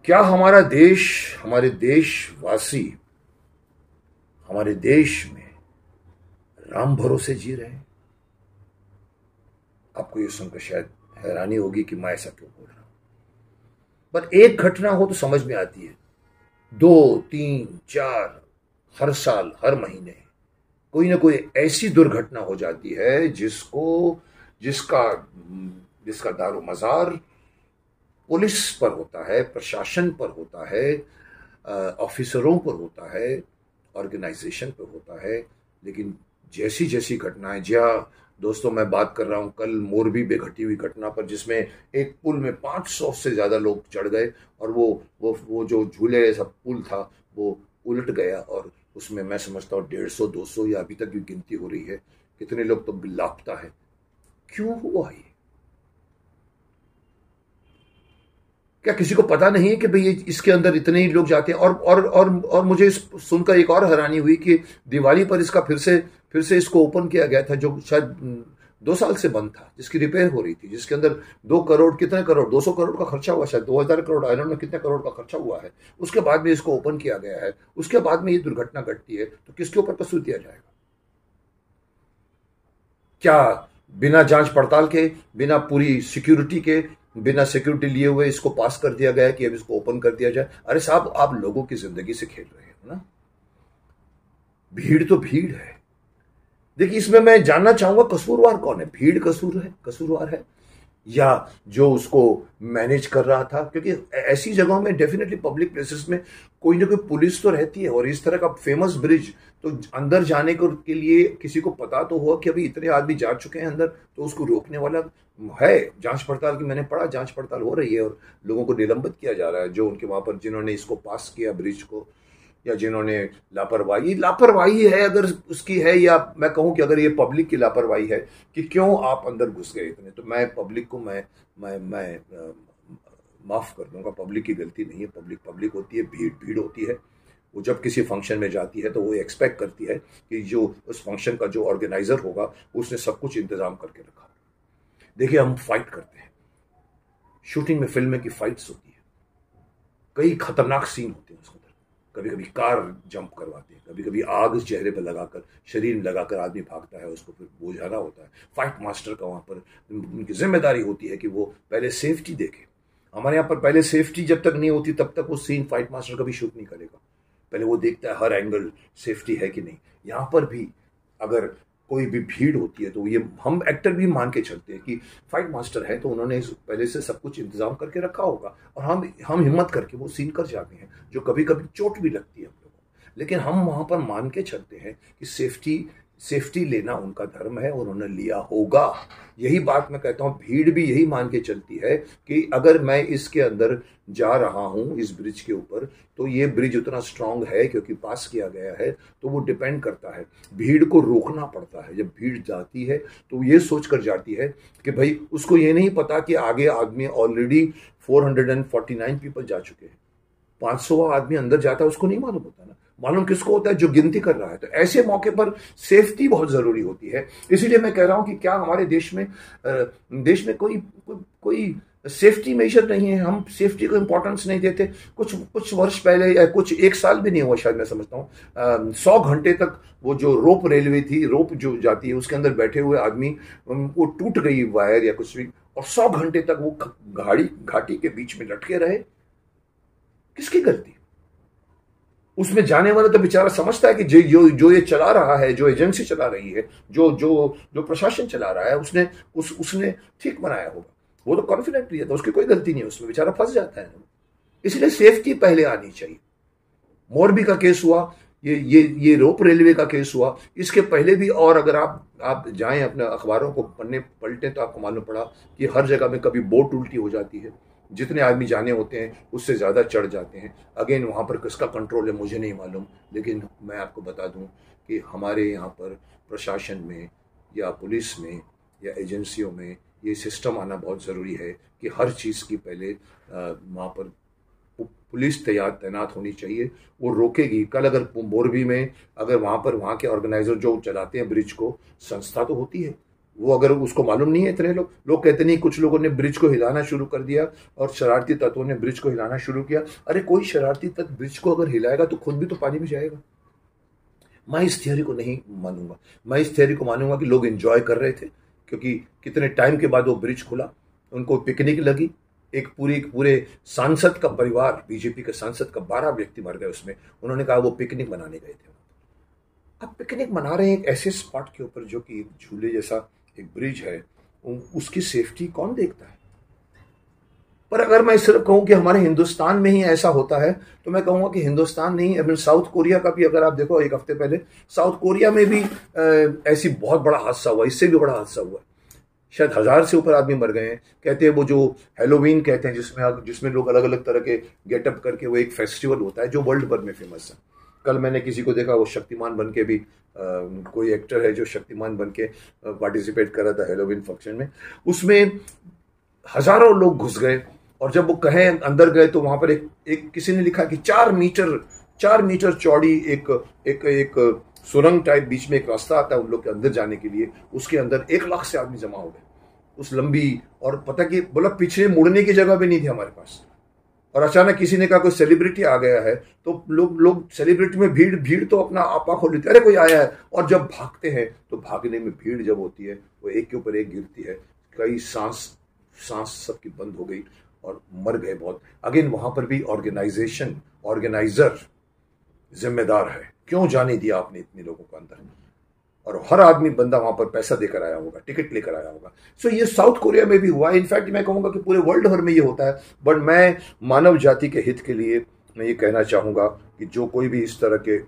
क्या हमारा देश, हमारे देशवासी हमारे देश में राम भरोसे जी रहे हैं? आपको ये सुनकर शायद हैरानी होगी कि मैं ऐसा क्यों बोल रहा हूं, पर एक घटना हो तो समझ में आती है। 2, 3, 4 हर साल, हर महीने कोई ना कोई ऐसी दुर्घटना हो जाती है जिसका जिसका दारो मजार पुलिस पर होता है, प्रशासन पर होता है, ऑफिसरों पर होता है, ऑर्गेनाइजेशन पर होता है। लेकिन जैसी जैसी घटनाएं, जी हाँ दोस्तों, मैं बात कर रहा हूं कल मोरबी में घटी हुई घटना पर, जिसमें एक पुल में 500 से ज्यादा लोग चढ़ गए और वो जो झूले जैसा पुल था वो उलट गया, और उसमें मैं समझता हूँ 150-200 या अभी तक भी गिनती हो रही है कितने लोग तो लापता है। क्यों हुआ ये? क्या किसी को पता नहीं है कि भाई इसके अंदर इतने ही लोग जाते हैं? और मुझे सुनकर एक और हैरानी हुई कि दिवाली पर इसका फिर से इसको ओपन किया गया था, जो शायद 2 साल से बंद था, जिसकी रिपेयर हो रही थी, जिसके अंदर 2 करोड़, कितने करोड़, 200 करोड़ का खर्चा हुआ, शायद 2000 करोड़, आई डोंट नो कितने करोड़ का खर्चा हुआ है। उसके बाद में इसको ओपन किया गया है, उसके बाद में ये दुर्घटना घटती है, तो किसके ऊपर कसूर दिया जाएगा? क्या बिना जांच पड़ताल के, बिना पूरी सिक्योरिटी के, बिना सिक्योरिटी लिए हुए इसको पास कर दिया गया कि अब इसको ओपन कर दिया जाए? अरे साहब, आप लोगों की जिंदगी से खेल रहे हो ना। भीड़ तो भीड़ है। देखिए, इसमें मैं जानना चाहूंगा कसूरवार कौन है? भीड़ कसूरवार है या जो उसको मैनेज कर रहा था? क्योंकि ऐसी जगहों में डेफिनेटली पब्लिक प्लेसेस में कोई ना कोई पुलिस तो रहती है, और इस तरह का फेमस ब्रिज तो अंदर जाने के लिए किसी को पता तो हुआ कि अभी इतने आदमी जा चुके हैं अंदर, तो उसको रोकने वाला है। जांच पड़ताल की मैंने पढ़ा, जांच पड़ताल हो रही है और लोगों को निलंबित किया जा रहा है, जो उनके वहां पर जिन्होंने इसको पास किया ब्रिज को, या जिन्होंने लापरवाही है अगर उसकी है, या मैं कहूं कि अगर ये पब्लिक की लापरवाही है कि क्यों आप अंदर घुस गए इतने, तो मैं पब्लिक को मैं माफ कर दूंगा। पब्लिक की गलती नहीं है, पब्लिक होती है, भीड़ होती है। वो जब किसी फंक्शन में जाती है तो वो एक्सपेक्ट करती है कि जो उस फंक्शन का जो ऑर्गेनाइजर होगा उसने सब कुछ इंतजाम करके रखा। देखिए, हम फाइट करते हैं, शूटिंग में, फिल्म की फाइट्स होती है, कई खतरनाक सीन होते हैं उसके अंदर। कभी कभी कार जंप करवाते हैं, कभी कभी आग चेहरे पर लगाकर, शरीर में लगाकर आदमी भागता है, उसको फिर बुझाना होता है। फाइट मास्टर का वहां पर उनकी जिम्मेदारी होती है कि वो पहले सेफ्टी देखे। हमारे यहाँ पर पहले सेफ्टी जब तक नहीं होती तब तक वो सीन फाइट मास्टर कभी शूट नहीं करेगा। पहले वो देखता है हर एंगल सेफ्टी है कि नहीं। यहाँ पर भी अगर कोई भी भीड़ होती है तो ये हम एक्टर भी मान के चलते हैं कि फाइट मास्टर है तो उन्होंने पहले से सब कुछ इंतजाम करके रखा होगा, और हम हिम्मत करके वो सीन कर जाते हैं, जो कभी कभी चोट भी लगती है हम लोगों को। लेकिन हम वहां पर मान के चलते हैं कि सेफ्टी लेना उनका धर्म है और उन्होंने लिया होगा। यही बात मैं कहता हूं, भीड़ भी यही मान के चलती है कि अगर मैं इसके अंदर जा रहा हूं, इस ब्रिज के ऊपर, तो ये ब्रिज उतना स्ट्रांग है क्योंकि पास किया गया है, तो वो डिपेंड करता है। भीड़ को रोकना पड़ता है। जब भीड़ जाती है तो ये सोच कर जाती है कि भाई उसको ये नहीं पता कि आगे आदमी ऑलरेडी 449 पीपल जा चुके हैं। 500 आदमी अंदर जाता है, उसको नहीं मालूम होता ना। मालूम किसको होता है? जो गिनती कर रहा है। तो ऐसे मौके पर सेफ्टी बहुत जरूरी होती है। इसीलिए मैं कह रहा हूं कि क्या हमारे देश में कोई सेफ्टी मेजर नहीं है? हम सेफ्टी को इंपॉर्टेंस नहीं देते। कुछ वर्ष पहले, या कुछ 1 साल भी नहीं हुआ शायद, मैं समझता हूँ 100 घंटे तक वो जो रोप रेलवे थी, रोप जो जाती है उसके अंदर बैठे हुए आदमी, वो टूट गई वायर या कुछ भी, और 100 घंटे तक वो घाटी के बीच में लटके रहे। किसकी गलती? उसमें जाने वाला तो बेचारा समझता है कि जो ये चला रहा है, जो एजेंसी चला रही है, जो प्रशासन चला रहा है, उसने ठीक बनाया होगा। वो तो कॉन्फिडेंट लिया था, उसकी कोई गलती नहीं है, उसमें बेचारा फंस जाता है। इसलिए सेफ्टी पहले आनी चाहिए। मोरबी का केस हुआ, ये रोप रेलवे का केस हुआ, इसके पहले भी। और अगर आप जाएं अपने अखबारों को पलटें तो आपको मालूम पड़ा कि हर जगह में कभी बोट उल्टी हो जाती है, जितने आदमी जाने होते हैं उससे ज़्यादा चढ़ जाते हैं। अगेन, वहाँ पर किसका कंट्रोल है मुझे नहीं मालूम, लेकिन मैं आपको बता दूं कि हमारे यहाँ पर प्रशासन में या पुलिस में या एजेंसियों में ये सिस्टम आना बहुत ज़रूरी है कि हर चीज़ की पहले वहाँ पर पुलिस तैनात होनी चाहिए। वो रोकेगी। कल अगर मोरबी में, अगर वहाँ के ऑर्गेनाइजर जो चलाते हैं ब्रिज को, संस्था तो होती है, वो अगर उसको मालूम नहीं है, इतने लोग कहते नहीं, कुछ लोगों ने ब्रिज को हिलाना शुरू कर दिया और शरारती तत्वों ने ब्रिज को हिलाना शुरू किया। अरे कोई शरारती तत्व ब्रिज को अगर हिलाएगा तो खुद भी तो पानी में जाएगा। मैं इस थियोरी को नहीं मानूंगा। मैं इस थियोरी को मानूंगा कि लोग एंजॉय कर रहे थे, क्योंकि कितने टाइम के बाद वो ब्रिज खुला, उनको पिकनिक लगी। एक पूरे सांसद का परिवार, बीजेपी के सांसद का 12 व्यक्ति मर गए उसमें। उन्होंने कहा वो पिकनिक मनाने गए थे। अब पिकनिक मना रहे हैं एक ऐसे स्पॉट के ऊपर जो कि एक झूले जैसा एक ब्रिज है, उसकी सेफ्टी कौन देखता है? पर अगर मैं सिर्फ कहूं कि हमारे हिंदुस्तान में ही ऐसा होता है, तो मैं कहूंगा कि हिंदुस्तान नहीं, अभी साउथ कोरिया का भी अगर आप देखो, एक हफ्ते पहले साउथ कोरिया में भी ऐसी बहुत बड़ा हादसा हुआ, इससे भी बड़ा हादसा हुआ। शायद 1000 से ऊपर आदमी मर गए हैं। कहते हैं वो जो हेलोवीन कहते हैं, जिसमें लोग अलग अलग तरह के गेटअप करके, वो एक फेस्टिवल होता है जो वर्ल्ड भर में फेमस है। कल मैंने किसी को देखा, वो शक्तिमान बन के भी, कोई एक्टर है जो शक्तिमान बन के पार्टिसिपेट कर रहा था हेलोवीन फंक्शन में। उसमें हजारों लोग घुस गए, और जब वो कहें अंदर गए तो वहां पर एक किसी ने लिखा कि 4 मीटर चौड़ी एक सुरंग टाइप, बीच में एक रास्ता आता है उन लोग के अंदर जाने के लिए। उसके अंदर 1 लाख से आदमी जमा हो गए उस लंबी, और पता कि बोला पीछे मुड़ने की जगह भी नहीं थी हमारे पास। और अचानक किसी ने कहा कोई सेलिब्रिटी आ गया है, तो लोग सेलिब्रिटी में भीड़ तो अपना आपा खोल लेते, अरे कोई आया है। और जब भागते हैं तो भागने में भीड़ जब होती है, वो एक के ऊपर एक गिरती है, कई सांस सबकी बंद हो गई और मर गए बहुत। अगेन वहां पर भी ऑर्गेनाइजर जिम्मेदार है। क्यों जाने दिया आपने इतने लोगों को अंदर? और हर आदमी बंदा वहां पर पैसा देकर आया होगा, टिकट लेकर आया होगा। सो ये साउथ कोरिया में भी हुआ। इनफैक्ट मैं कहूंगा कि पूरे वर्ल्ड भर में ये होता है। बट मैं मानव जाति के हित के लिए मैं ये कहना चाहूंगा कि जो कोई भी इस तरह के,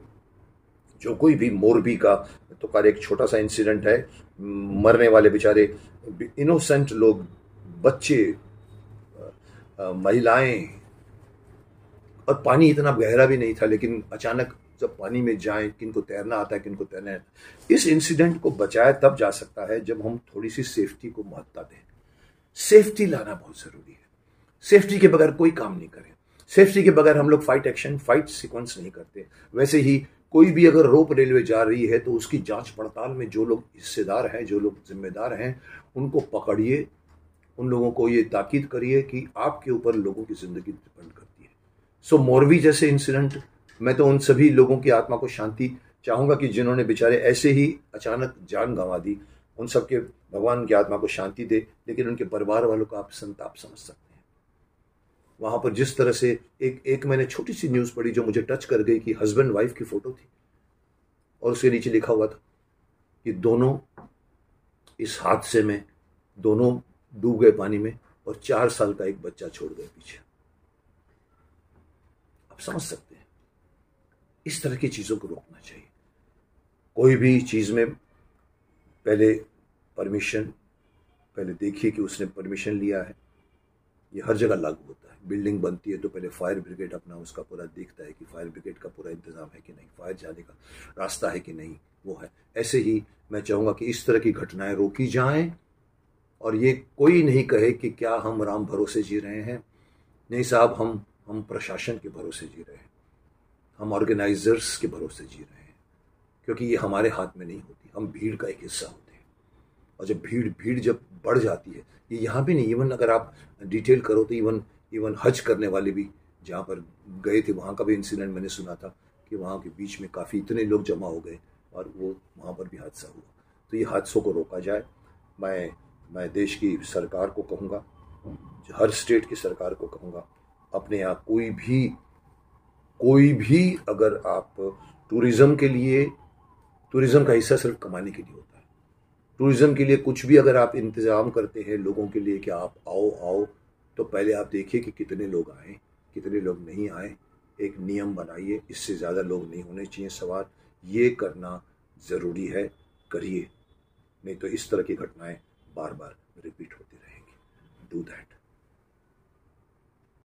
जो कोई भी मोरबी का तो कार एक छोटा सा इंसिडेंट है, मरने वाले बेचारे इनोसेंट लोग, बच्चे, महिलाएं, और पानी इतना गहरा भी नहीं था, लेकिन अचानक जब पानी में जाए, किनको तैरना आता है, किनको तैरना है। इस इंसिडेंट को बचाया तब जा सकता है जब हम थोड़ी सी सेफ्टी को महत्ता दें। सेफ्टी लाना बहुत जरूरी है। सेफ्टी के बगैर कोई काम नहीं करें। सेफ्टी के बगैर हम लोग फाइट सीक्वेंस नहीं करते। वैसे ही कोई भी अगर रोप रेलवे जा रही है तो उसकी जांच पड़ताल में जो लोग हिस्सेदार हैं, जो लोग जिम्मेदार हैं, उनको पकड़िए। उन लोगों को ये ताकीद करिए कि आपके ऊपर लोगों की जिंदगी डिपेंड करती है। सो मोरबी जैसे इंसिडेंट, मैं तो उन सभी लोगों की आत्मा को शांति चाहूंगा कि जिन्होंने बेचारे ऐसे ही अचानक जान गंवा दी, उन सबके भगवान की आत्मा को शांति दे। लेकिन उनके परिवार वालों का आप संताप समझ सकते हैं। वहां पर जिस तरह से एक मैंने छोटी सी न्यूज पढ़ी जो मुझे टच कर गई, कि हस्बैंड वाइफ की फोटो थी और उसके नीचे लिखा हुआ था कि दोनों इस हादसे में दोनों डूब गए पानी में, और 4 साल का एक बच्चा छोड़ गए पीछे। आप समझ सकते हैं, इस तरह की चीजों को रोकना चाहिए। कोई भी चीज में पहले देखिए कि उसने परमिशन लिया है। ये हर जगह लागू होता है। बिल्डिंग बनती है तो पहले फायर ब्रिगेड अपना उसका पूरा देखता है कि फायर ब्रिगेड का पूरा इंतजाम है कि नहीं, फायर जाने का रास्ता है कि नहीं, वो है। ऐसे ही मैं चाहूंगा कि इस तरह की घटनाएं रोकी जाएं, और ये कोई नहीं कहे कि क्या हम राम भरोसे जी रहे हैं। नहीं साहब, हम प्रशासन के भरोसे जी रहे हैं, हम ऑर्गेनाइजर्स के भरोसे जी रहे हैं, क्योंकि ये हमारे हाथ में नहीं होती। हम भीड़ का एक हिस्सा होते हैं, और जब भीड़ जब बढ़ जाती है, ये यहाँ भी नहीं, इवन अगर आप डिटेल करो तो इवन हज करने वाले भी जहाँ पर गए थे, वहाँ का भी इंसिडेंट मैंने सुना था कि वहाँ के बीच में काफ़ी इतने लोग जमा हो गए और वो वहाँ पर भी हादसा हुआ। तो ये हादसों को रोका जाए। मैं देश की सरकार को कहूँगा, हर स्टेट की सरकार को कहूँगा, अपने यहाँ कोई भी अगर आप टूरिज्म का हिस्सा सिर्फ कमाने के लिए होता है। टूरिज्म के लिए कुछ भी अगर आप इंतज़ाम करते हैं लोगों के लिए कि आप आओ, तो पहले आप देखिए कि कितने लोग आए, कितने लोग नहीं आए। एक नियम बनाइए, इससे ज़्यादा लोग नहीं होने चाहिए सवार। ये करना ज़रूरी है, करिए, नहीं तो इस तरह की घटनाएं बार बार रिपीट होती रहेंगी। Do that.